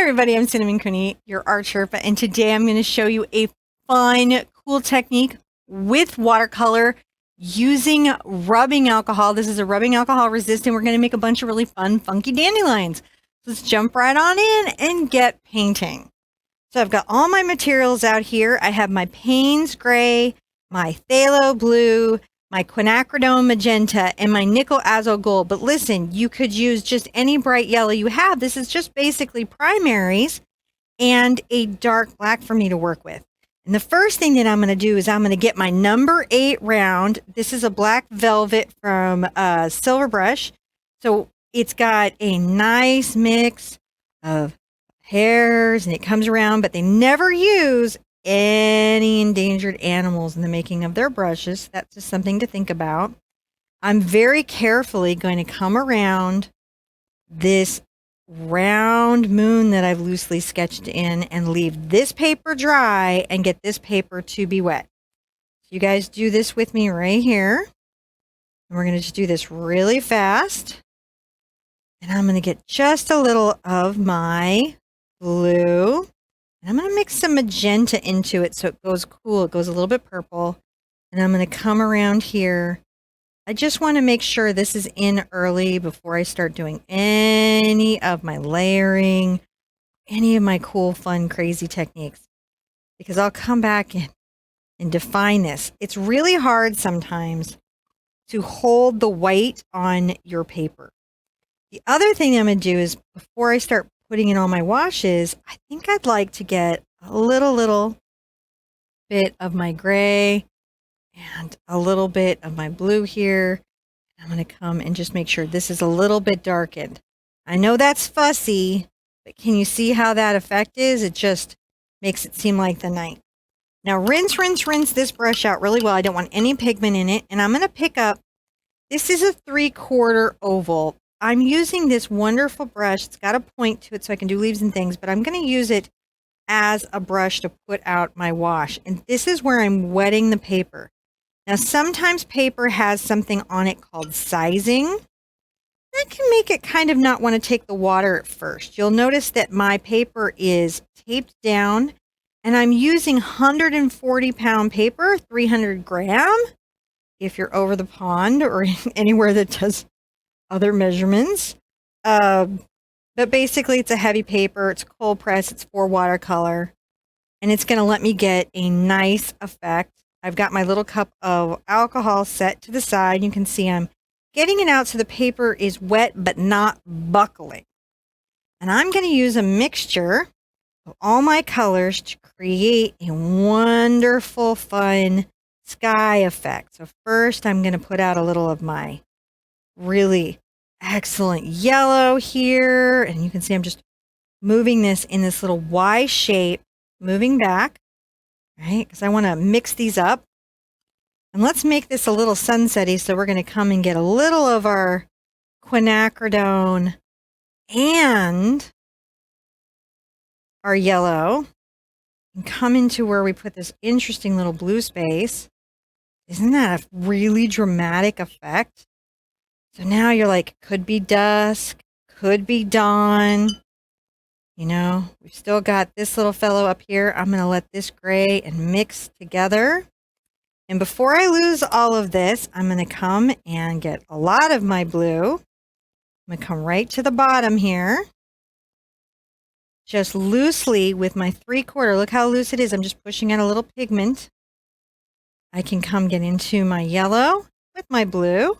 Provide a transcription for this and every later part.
everybody, I'm Cinnamon Cooney, your Art Sherpa, and today I'm going to show you a fun, cool technique with watercolor using rubbing alcohol. This is a rubbing alcohol resistant. We're going to make a bunch of really fun, funky dandelions. Let's jump right on in and get painting. So I've got all my materials out here. I have my Paynes gray, my Phthalo blue, my Quinacridone magenta, and my nickel azo gold. But listen, you could use just any bright yellow you have. This is just basically primaries and a dark black for me to work with. And the first thing that I'm going to do is I'm going to get my number 8 round. This is a black velvet from Silver Brush. So it's got a nice mix of hairs and it comes around, but they never use any endangered animals in the making of their brushes. That's just something to think about. I'm very carefully going to come around this round moon that I've loosely sketched in and leave this paper dry and get this paper to be wet. You guys do this with me right here. And we're going to just do this really fast. And I'm going to get just a little of my blue. And I'm going to mix some magenta into it so it goes cool. It goes a little bit purple. And I'm going to come around here. I just want to make sure this is in early before I start doing any of my layering, any of my cool, fun, crazy techniques. Because I'll come back and define this. It's really hard sometimes to hold the white on your paper. The other thing I'm going to do is before I start putting in all my washes, I think I'd like to get a little bit of my gray and a little bit of my blue here. I'm going to come and just make sure this is a little bit darkened. I know that's fussy, but can you see how that effect is? It just makes it seem like the night. Now rinse this brush out really well. I don't want any pigment in it. And I'm going to pick up, this is a 3/4 oval. I'm using this wonderful brush. It's got a point to it so I can do leaves and things, but I'm going to use it as a brush to put out my wash. And this is where I'm wetting the paper. Now, sometimes paper has something on it called sizing. That can make it kind of not want to take the water at first. You'll notice that my paper is taped down and I'm using 140-pound paper, 300 gram, if you're over the pond or anywhere that does other measurements. But basically it's a heavy paper, it's cold press, it's for watercolor, and it's going to let me get a nice effect. I've got my little cup of alcohol set to the side. You can see I'm getting it out so the paper is wet but not buckling. And I'm going to use a mixture of all my colors to create a wonderful, fun sky effect. So first I'm going to put out a little of my really excellent yellow here, and you can see I'm just moving this in this little Y shape, moving back, right? Because I want to mix these up. And let's make this a little sunsetty, so we're going to come and get a little of our quinacridone and our yellow and come into where we put this interesting little blue space. Isn't that a really dramatic effect? So now you're like, could be dusk, could be dawn. You know, we've still got this little fellow up here. I'm going to let this gray and mix together. And before I lose all of this, I'm going to come and get a lot of my blue. I'm going to come right to the bottom here. Just loosely with my 3/4. Look how loose it is. I'm just pushing out a little pigment. I can come get into my yellow with my blue.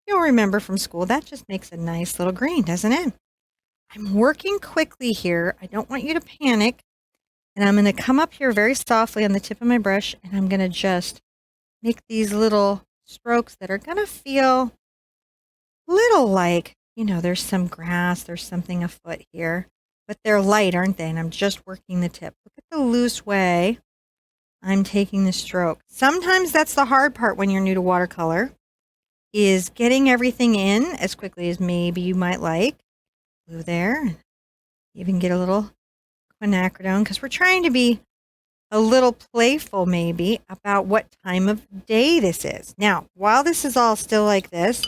You'll remember from school, that just makes a nice little green, doesn't it? I'm working quickly here. I don't want you to panic. And I'm going to come up here very softly on the tip of my brush, and I'm going to just make these little strokes that are going to feel little like, you know, there's some grass, there's something afoot here. But they're light, aren't they? And I'm just working the tip. Look at the loose way I'm taking the stroke. Sometimes that's the hard part when you're new to watercolor, is getting everything in as quickly as maybe you might like. Blue there. Even get a little quinacridone because we're trying to be a little playful maybe about what time of day this is. Now, while this is all still like this,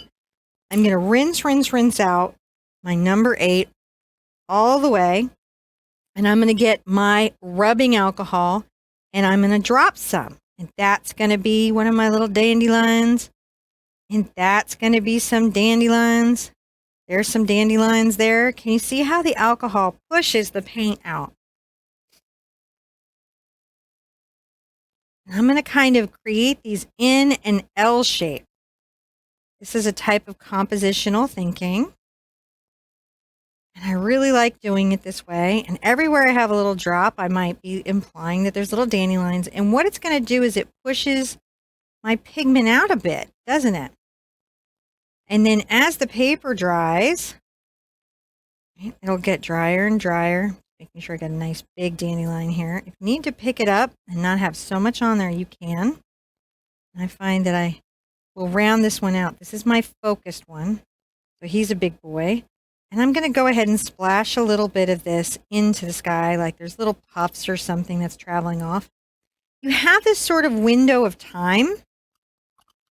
I'm going to rinse out my number 8 all the way. And I'm going to get my rubbing alcohol and I'm going to drop some. And that's going to be one of my little dandelions. And that's going to be some dandelions. There's some dandelions there. Can you see how the alcohol pushes the paint out? I'm going to kind of create these in an L shape. This is a type of compositional thinking. And I really like doing it this way. And everywhere I have a little drop, I might be implying that there's little dandelions. And what it's going to do is it pushes my pigment out a bit, doesn't it? And then as the paper dries, it'll get drier and drier. Making sure I got a nice big dandelion here. If you need to pick it up and not have so much on there, you can. I find that I will round this one out. This is my focused one. So he's a big boy. And I'm going to go ahead and splash a little bit of this into the sky, like there's little puffs or something that's traveling off. You have this sort of window of time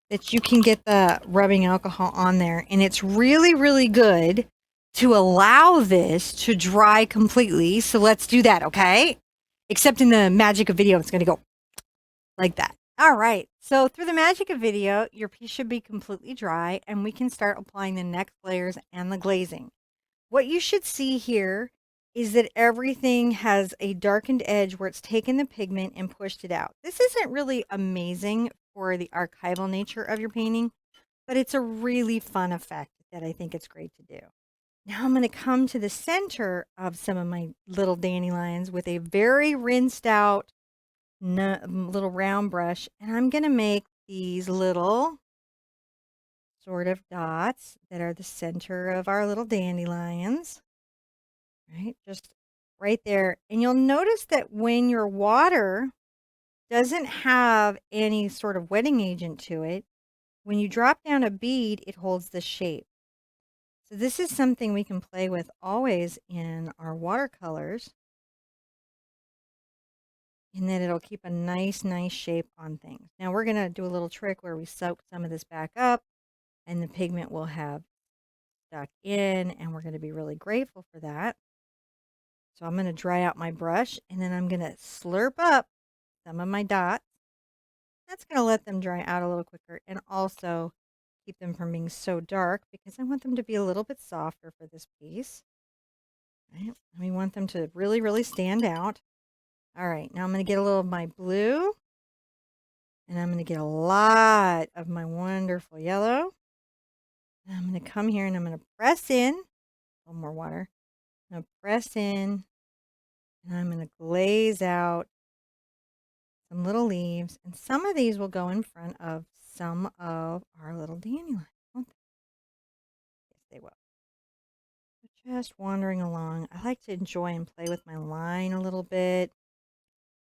that you can get the rubbing alcohol on there. And it's really, really good to allow this to dry completely. So let's do that, okay? Except in the magic of video, it's going to go like that. All right. So through the magic of video, your piece should be completely dry and we can start applying the next layers and the glazing. What you should see here is that everything has a darkened edge where it's taken the pigment and pushed it out. This isn't really amazing for the archival nature of your painting, but it's a really fun effect that I think it's great to do. Now I'm going to come to the center of some of my little dandelions with a very rinsed out little round brush, and I'm going to make these little sort of dots that are the center of our little dandelions, right? Just right there. And you'll notice that when your water doesn't have any sort of wetting agent to it, when you drop down a bead, it holds the shape. So this is something we can play with always in our watercolors, and then it'll keep a nice shape on things. Now we're going to do a little trick where we soak some of this back up and the pigment will have stuck in, and we're going to be really grateful for that. So I'm going to dry out my brush and then I'm going to slurp up some of my dots. That's going to let them dry out a little quicker and also keep them from being so dark because I want them to be a little bit softer for this piece. Right? We want them to really stand out. All right, now I'm going to get a little of my blue and I'm going to get a lot of my wonderful yellow. And I'm going to come here and I'm going to press in, a little more water. I'm going to press in and I'm going to glaze out some little leaves. And some of these will go in front of some of our little dandelions, won't they? Yes, they will. Just wandering along. I like to enjoy and play with my line a little bit.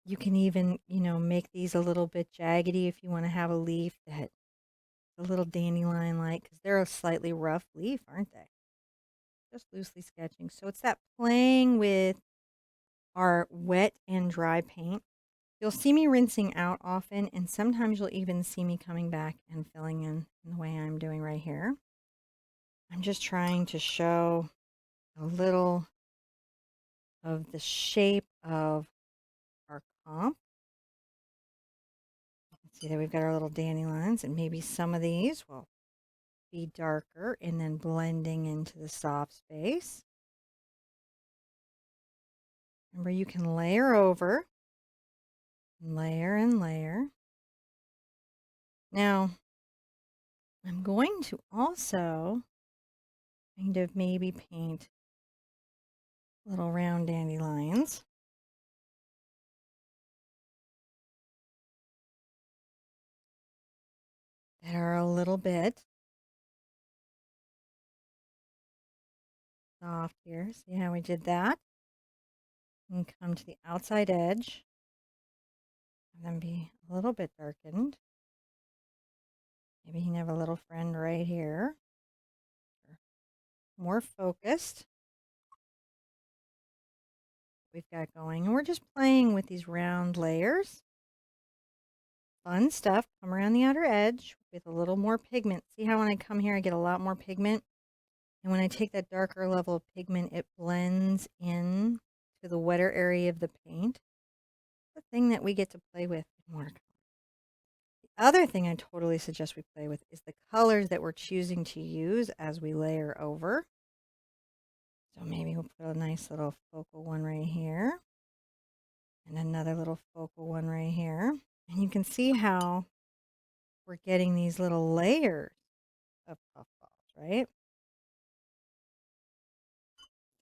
You can even, make these a little bit jaggedy if you want to have a leaf that a little dandelion-like, because they're a slightly rough leaf, aren't they? Just loosely sketching. So it's that playing with our wet and dry paint. You'll see me rinsing out often, and sometimes you'll even see me coming back and filling in the way I'm doing right here. I'm just trying to show a little of the shape of our comp. See that we've got our little dandelions, and maybe some of these will be darker and then blending into the soft space. Remember, you can layer over, layer and layer. Now, I'm going to also kind of maybe paint little round dandelions. That are a little bit soft here. See how we did that? And come to the outside edge. And then be a little bit darkened. Maybe you can have a little friend right here. More focused. We've got going. And we're just playing with these round layers. Fun stuff. Come around the outer edge with a little more pigment. See how when I come here, I get a lot more pigment? And when I take that darker level of pigment, it blends in to the wetter area of the paint. The thing that we get to play with in watercolor. The other thing I totally suggest we play with is the colors that we're choosing to use as we layer over. So maybe we'll put a nice little focal one right here. And another little focal one right here. And you can see how we're getting these little layers of puffballs, right?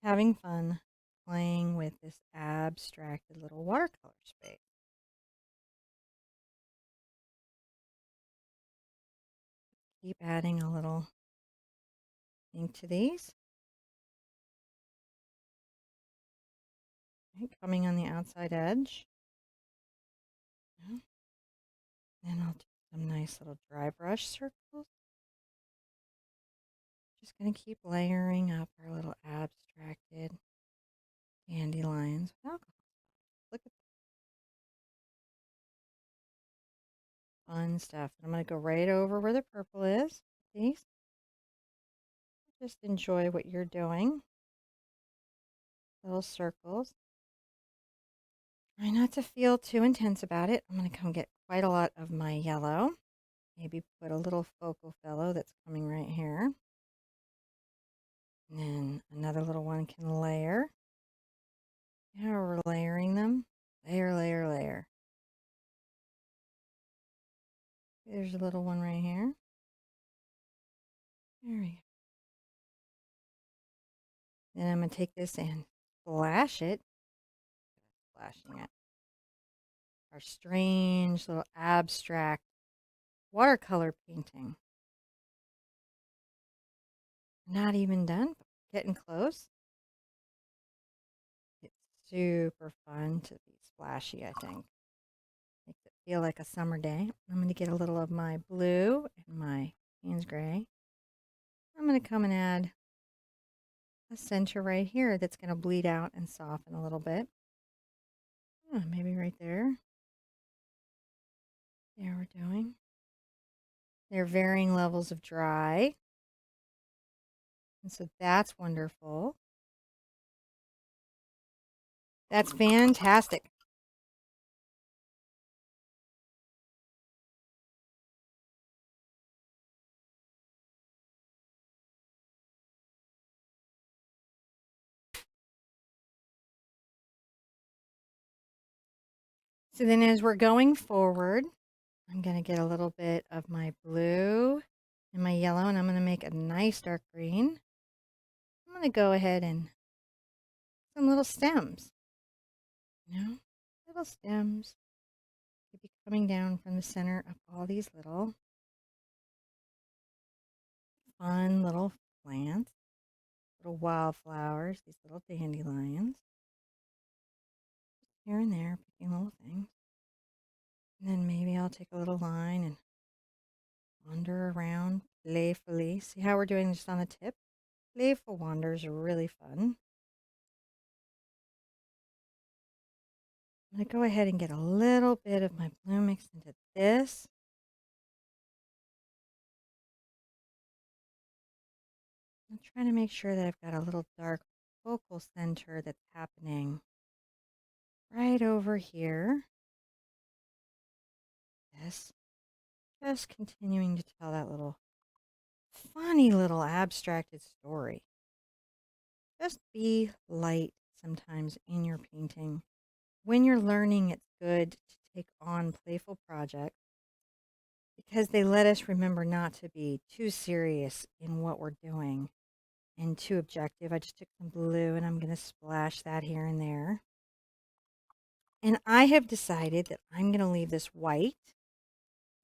Having fun playing with this abstracted little watercolor space. Keep adding a little ink to these. Okay, coming on the outside edge. Yeah. Then I'll do some nice little dry brush circles. Just going to keep layering up our little abstracted dandelions with alcohol. Look at the fun stuff. I'm going to go right over where the purple is. These. Just enjoy what you're doing. Little circles. Try not to feel too intense about it. I'm going to come get quite a lot of my yellow. Maybe put a little focal fellow that's coming right here. And then another little one can layer. Yeah, we're layering them. Layer, layer, layer. There's a little one right here. There we go. Then I'm going to take this and flash it. Flashing it. Our strange little abstract watercolor painting. Not even done, but getting close. It's super fun to be splashy, I think. Makes it feel like a summer day. I'm going to get a little of my blue and my Paynes gray. I'm going to come and add a center right here that's going to bleed out and soften a little bit. Maybe right there. There we're doing. They're varying levels of dry. And so that's wonderful. That's fantastic. So then as we're going forward, I'm going to get a little bit of my blue and my yellow, and I'm going to make a nice dark green. I'm going to go ahead and some little stems. Little stems. Maybe coming down from the center of all these little fun little plants, little wildflowers, these little dandelions. Here and there, picking little things. And then maybe I'll take a little line and wander around playfully. See how we're doing just on the tip? Playful wanders are really fun. I'm going to go ahead and get a little bit of my blue mixed into this. I'm trying to make sure that I've got a little dark focal center that's happening right over here. Yes. Just continuing to tell that little funny little abstracted story. Just be light sometimes in your painting. When you're learning, it's good to take on playful projects because they let us remember not to be too serious in what we're doing and too objective. I just took some blue and I'm going to splash that here and there. And I have decided that I'm going to leave this white.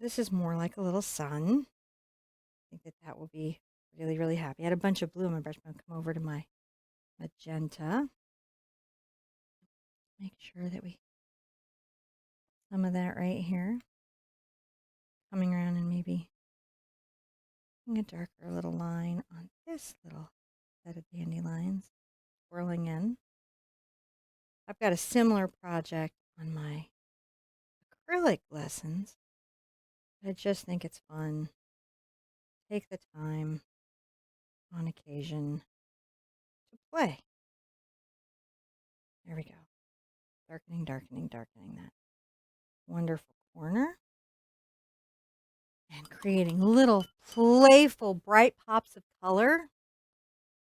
This is more like a little sun. I think that that will be really, really happy. I had a bunch of blue in my brush. I'm going to come over to my magenta. Make sure that we some of that right here. Coming around and maybe a darker little line on this little set of dandelions. Swirling in. I've got a similar project on my acrylic lessons. I just think it's fun. Take the time on occasion to play. There we go. Darkening, darkening, darkening that wonderful corner. And creating little playful bright pops of color.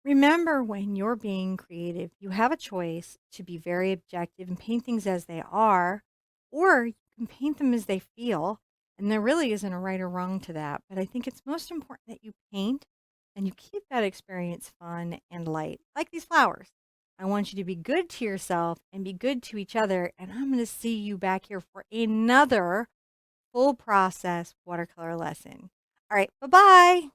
Remember, when you're being creative, you have a choice to be very objective and paint things as they are, or you can paint them as they feel. And there really isn't a right or wrong to that. But I think it's most important that you paint and you keep that experience fun and light, like these flowers. I want you to be good to yourself and be good to each other. And I'm going to see you back here for another full process watercolor lesson. All right, bye-bye.